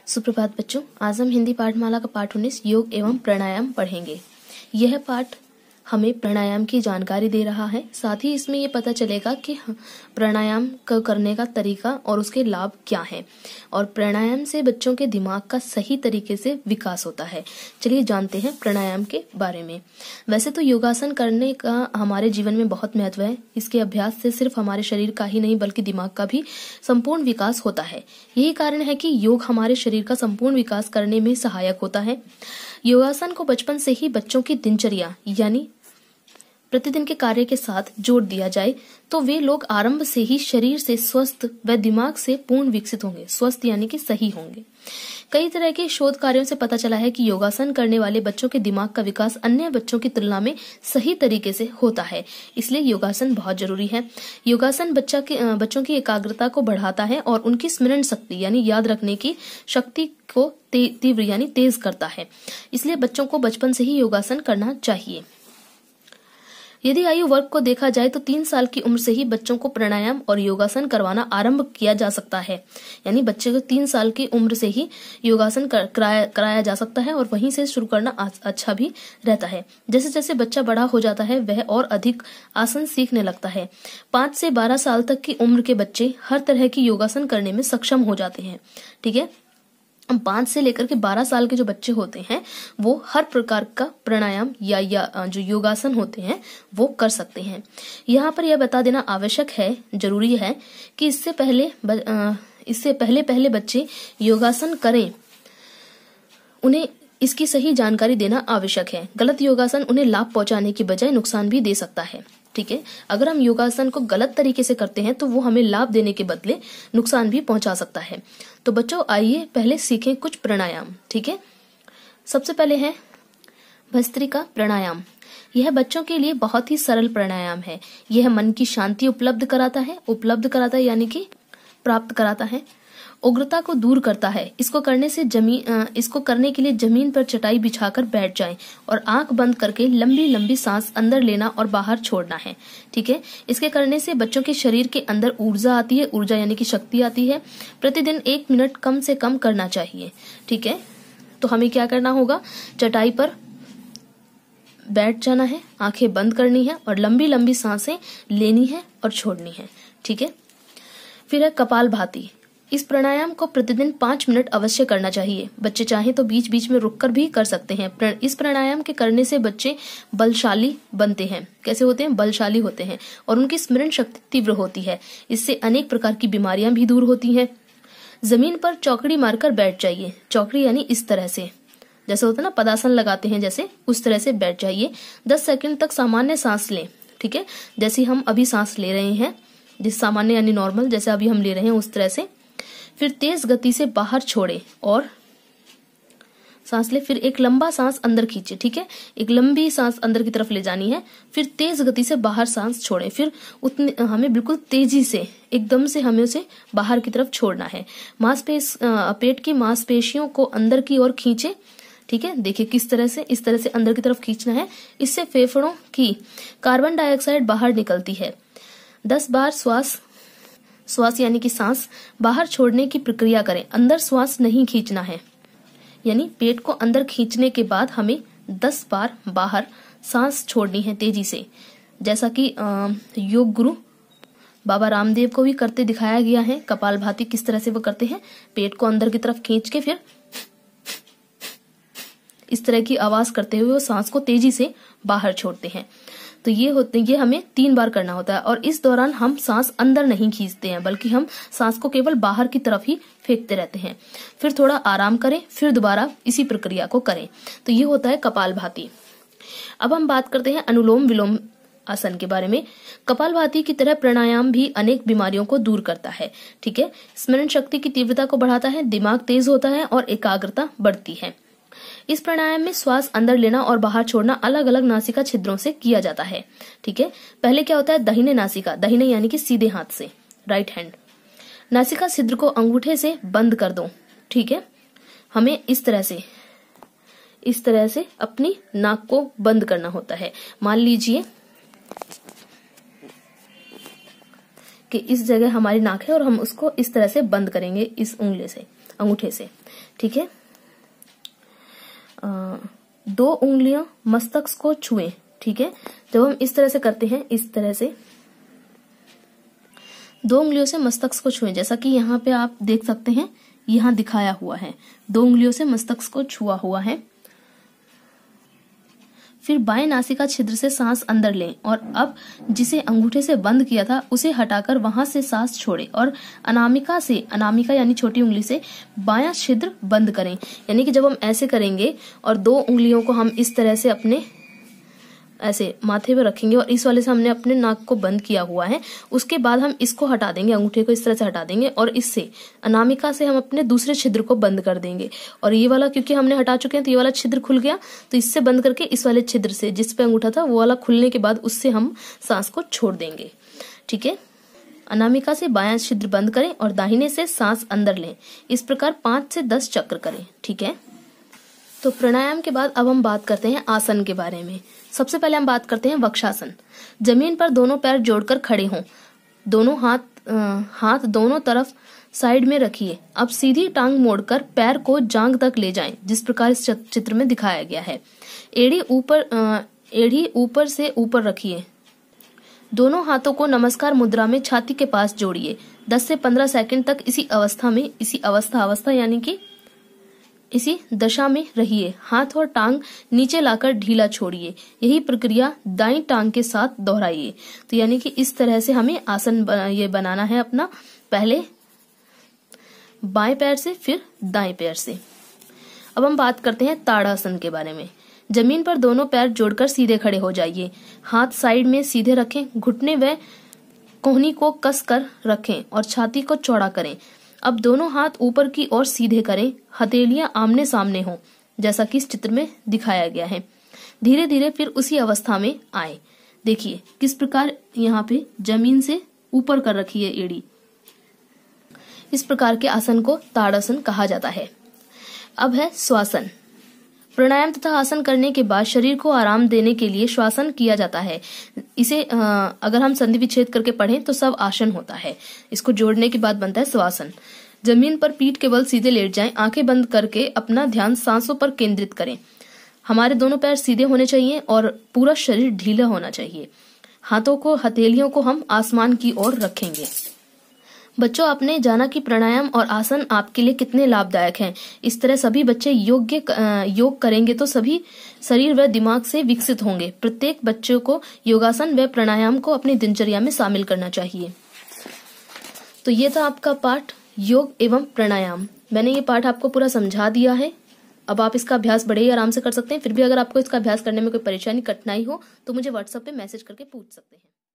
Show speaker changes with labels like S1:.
S1: सुप्रभात बच्चों, आज हम हिंदी पाठमाला का पाठ 19 योग एवं प्राणायाम पढ़ेंगे। यह पाठ हमें प्राणायाम की जानकारी दे रहा है। साथ ही इसमें ये पता चलेगा कि प्राणायाम करने का तरीका और उसके लाभ क्या हैं और प्राणायाम से बच्चों के दिमाग का सही तरीके से विकास होता है। चलिए जानते हैं प्राणायाम के बारे में। वैसे तो योगासन करने का हमारे जीवन में बहुत महत्व है। इसके अभ्यास से सिर्फ हमारे शरीर का ही नहीं बल्कि दिमाग का भी संपूर्ण विकास होता है। यही कारण है कि योग हमारे शरीर का संपूर्ण विकास करने में सहायक होता है। योगासन को बचपन से ही बच्चों की दिनचर्या यानी प्रतिदिन के कार्य के साथ जोड़ दिया जाए तो वे लोग आरंभ से ही शरीर से स्वस्थ व दिमाग से पूर्ण विकसित होंगे। स्वस्थ यानी कि सही होंगे। कई तरह के शोध कार्यों से पता चला है कि योगासन करने वाले बच्चों के दिमाग का विकास अन्य बच्चों की तुलना में सही तरीके से होता है। इसलिए योगासन बहुत जरूरी है। योगासन बच्चों की एकाग्रता को बढ़ाता है और उनकी स्मरण शक्ति यानी याद रखने की शक्ति को तीव्र यानी तेज करता है। इसलिए बच्चों को बचपन से ही योगासन करना चाहिए। यदि आयु वर्ग को देखा जाए तो 3 साल की उम्र से ही बच्चों को प्राणायाम और योगासन करवाना आरंभ किया जा सकता है। यानी बच्चे को 3 साल की उम्र से ही योगासन कराया जा सकता है और वहीं से शुरू करना अच्छा भी रहता है। जैसे जैसे बच्चा बड़ा हो जाता है वह और अधिक आसन सीखने लगता है। 5 से 12 साल तक की उम्र के बच्चे हर तरह की योगासन करने में सक्षम हो जाते हैं। ठीक है, 5 से लेकर के 12 साल के जो बच्चे होते हैं वो हर प्रकार का प्राणायाम या जो योगासन होते हैं वो कर सकते हैं। यहाँ पर यह बता देना आवश्यक है, जरूरी है कि इससे पहले बच्चे योगासन करें उन्हें इसकी सही जानकारी देना आवश्यक है। गलत योगासन उन्हें लाभ पहुंचाने की बजाय नुकसान भी दे सकता है। ठीक है, अगर हम योगासन को गलत तरीके से करते हैं तो वो हमें लाभ देने के बदले नुकसान भी पहुंचा सकता है। तो बच्चों आइए पहले सीखें कुछ प्राणायाम। ठीक है, सबसे पहले है भस्त्रिका प्राणायाम। यह बच्चों के लिए बहुत ही सरल प्राणायाम है। यह मन की शांति उपलब्ध कराता है यानी कि प्राप्त कराता है। उग्रता को दूर करता है। इसको करने के लिए जमीन पर चटाई बिछाकर बैठ जाएं और आंख बंद करके लंबी लंबी सांस अंदर लेना और बाहर छोड़ना है। ठीक है, इसके करने से बच्चों के शरीर के अंदर ऊर्जा आती है। ऊर्जा यानी कि शक्ति आती है। प्रतिदिन 1 मिनट कम से कम करना चाहिए। ठीक है, तो हमें क्या करना होगा, चटाई पर बैठ जाना है, आंखें बंद करनी है और लंबी लंबी सांसें लेनी है और छोड़नी है। ठीक है, फिर है कपालभाति। इस प्राणायाम को प्रतिदिन 5 मिनट अवश्य करना चाहिए। बच्चे चाहें तो बीच बीच में रुककर भी कर सकते हैं। इस प्राणायाम के करने से बच्चे बलशाली बनते हैं। कैसे होते हैं? बलशाली होते हैं और उनकी स्मरण शक्ति तीव्र होती है। इससे अनेक प्रकार की बीमारियां भी दूर होती हैं। जमीन पर चौकड़ी मारकर बैठ जाइए। चौकड़ी यानी इस तरह से, जैसे होता है ना पदासन लगाते हैं, जैसे उस तरह से बैठ जाइए। 10 सेकंड तक सामान्य सांस लें। ठीक है, जैसे हम अभी सांस ले रहे हैं, जिस सामान्य यानी नॉर्मल जैसे अभी हम ले रहे हैं उस तरह से। फिर तेज गति से बाहर छोड़े और सांस ले। फिर एक लंबा सांस अंदर खींचे। ठीक है, एक लंबी सांस अंदर की तरफ ले जानी है। फिर तेज गति से बाहर सांस छोड़े। फिर हमें बिल्कुल तेजी से एकदम से हमें उसे बाहर की तरफ छोड़ना है। पेट की मांसपेशियों को अंदर की ओर खींचे। ठीक है, देखिए किस तरह से, इस तरह से अंदर की तरफ खींचना है। इससे फेफड़ों की कार्बन डाइऑक्साइड बाहर निकलती है। 10 बार श्वास यानी कि सांस बाहर छोड़ने की प्रक्रिया करें। अंदर श्वास नहीं खींचना है, यानी पेट को अंदर खींचने के बाद हमें 10 बार बाहर सांस छोड़नी है तेजी से। जैसा कि योग गुरु बाबा रामदेव को भी करते दिखाया गया है। कपालभाति किस तरह से वो करते हैं, पेट को अंदर की तरफ खींच के फिर इस तरह की आवाज करते हुए वो सांस को तेजी से बाहर छोड़ते हैं। तो ये हमें 3 बार करना होता है और इस दौरान हम सांस अंदर नहीं खींचते हैं बल्कि हम सांस को केवल बाहर की तरफ ही फेंकते रहते हैं। फिर थोड़ा आराम करें, फिर दोबारा इसी प्रक्रिया को करें। तो ये होता है कपालभाति। अब हम बात करते हैं अनुलोम विलोम आसन के बारे में। कपालभाति की तरह प्राणायाम भी अनेक बीमारियों को दूर करता है। ठीक है, स्मरण शक्ति की तीव्रता को बढ़ाता है, दिमाग तेज होता है और एकाग्रता बढ़ती है। इस प्राणायाम में श्वास अंदर लेना और बाहर छोड़ना अलग अलग नासिका छिद्रों से किया जाता है। ठीक है, पहले क्या होता है, दाहिने नासिका, दाहिने यानी कि सीधे हाथ से, राइट हैंड। नासिका छिद्र को अंगूठे से बंद कर दो। ठीक है, हमें इस तरह से अपनी नाक को बंद करना होता है। मान लीजिए कि इस जगह हमारी नाक है और हम उसको इस तरह से बंद करेंगे इस उंगली से। अंगूठे से। ठीक है, 2 उंगलियां मस्तक को छुएं। ठीक है, जब हम इस तरह से करते हैं, इस तरह से 2 उंगलियों से मस्तक को छुएं, जैसा कि यहाँ पे आप देख सकते हैं, यहाँ दिखाया हुआ है 2 उंगलियों से मस्तक को छुआ हुआ है। फिर बाएं नासिका छिद्र से सांस अंदर लें और अब जिसे अंगूठे से बंद किया था उसे हटाकर वहां से सांस छोड़ें और अनामिका यानी छोटी उंगली से बायां छिद्र बंद करें। यानी कि जब हम ऐसे करेंगे और 2 उंगलियों को हम इस तरह से अपने ऐसे माथे पे रखेंगे और इस वाले से हमने अपने नाक को बंद किया हुआ है, उसके बाद हम इसको हटा देंगे, अंगूठे को इस तरह से हटा देंगे और इससे अनामिका से हम अपने दूसरे छिद्र को बंद कर देंगे। और ये वाला क्योंकि हमने हटा चुके हैं तो ये वाला छिद्र खुल गया, तो इससे बंद करके इस वाले छिद्र से जिस पे अंगूठा था वो वाला खुलने के बाद उससे हम सांस को छोड़ देंगे। ठीक है, अनामिका से बायां छिद्र बंद करें और दाहिने से सांस अंदर लें। इस प्रकार 5 से 10 चक्र करें। ठीक है, तो प्राणायाम के बाद अब हम बात करते हैं आसन के बारे में। सबसे पहले हम बात करते हैं वक्षासन। जमीन पर दोनों पैर जोड़कर खड़े हों, दोनों हाथ दोनों तरफ साइड में रखिए। अब सीधी टांग मोड़कर पैर को जांघ तक ले जाएं, जिस प्रकार इस चित्र में दिखाया गया है। एड़ी ऊपर से ऊपर रखिए। दोनों हाथों को नमस्कार मुद्रा में छाती के पास जोड़िए। 10 से 15 सेकंड तक इसी अवस्था यानी कि इसी दशा में रहिए। हाथ और टांग नीचे लाकर ढीला छोड़िए। यही प्रक्रिया दाईं टांग के साथ दोहराइए। तो यानी कि इस तरह से हमें आसन ये बनाना है अपना, पहले बाएं पैर से फिर दाएं पैर से। अब हम बात करते हैं ताड़ासन के बारे में। जमीन पर दोनों पैर जोड़कर सीधे खड़े हो जाइए। हाथ साइड में सीधे रखें, घुटने व कोहनी को कस कर रखें और छाती को चौड़ा करें। अब दोनों हाथ ऊपर की ओर सीधे करें, हथेलियां आमने सामने हों, जैसा कि इस चित्र में दिखाया गया है। धीरे धीरे फिर उसी अवस्था में आए। देखिए किस प्रकार यहाँ पे जमीन से ऊपर कर रखी है एड़ी। इस प्रकार के आसन को ताड़ासन कहा जाता है। अब है श्वासन। प्राणायाम तथा आसन करने के बाद शरीर को आराम देने के लिए श्वासन किया जाता है। इसे अगर हम संधि विच्छेद करके पढ़ें तो सब आसन होता है, इसको जोड़ने के बाद बनता है श्वासन। जमीन पर पीठ के बल सीधे लेट जाएं, आंखें बंद करके अपना ध्यान सांसों पर केंद्रित करें। हमारे दोनों पैर सीधे होने चाहिए और पूरा शरीर ढीला होना चाहिए। हाथों को, हथेलियों को हम आसमान की ओर रखेंगे। बच्चों, आपने जाना कि प्राणायाम और आसन आपके लिए कितने लाभदायक हैं। इस तरह सभी बच्चे योग करेंगे तो सभी शरीर व दिमाग से विकसित होंगे। प्रत्येक बच्चे को योगासन व प्राणायाम को अपनी दिनचर्या में शामिल करना चाहिए। तो ये था आपका पाठ योग एवं प्राणायाम। मैंने ये पाठ आपको पूरा समझा दिया है। अब आप इसका अभ्यास बड़े ही आराम से कर सकते हैं। फिर भी अगर आपको इसका अभ्यास करने में कोई परेशानी, कठिनाई हो तो मुझे व्हाट्सएप पे मैसेज करके पूछ सकते हैं।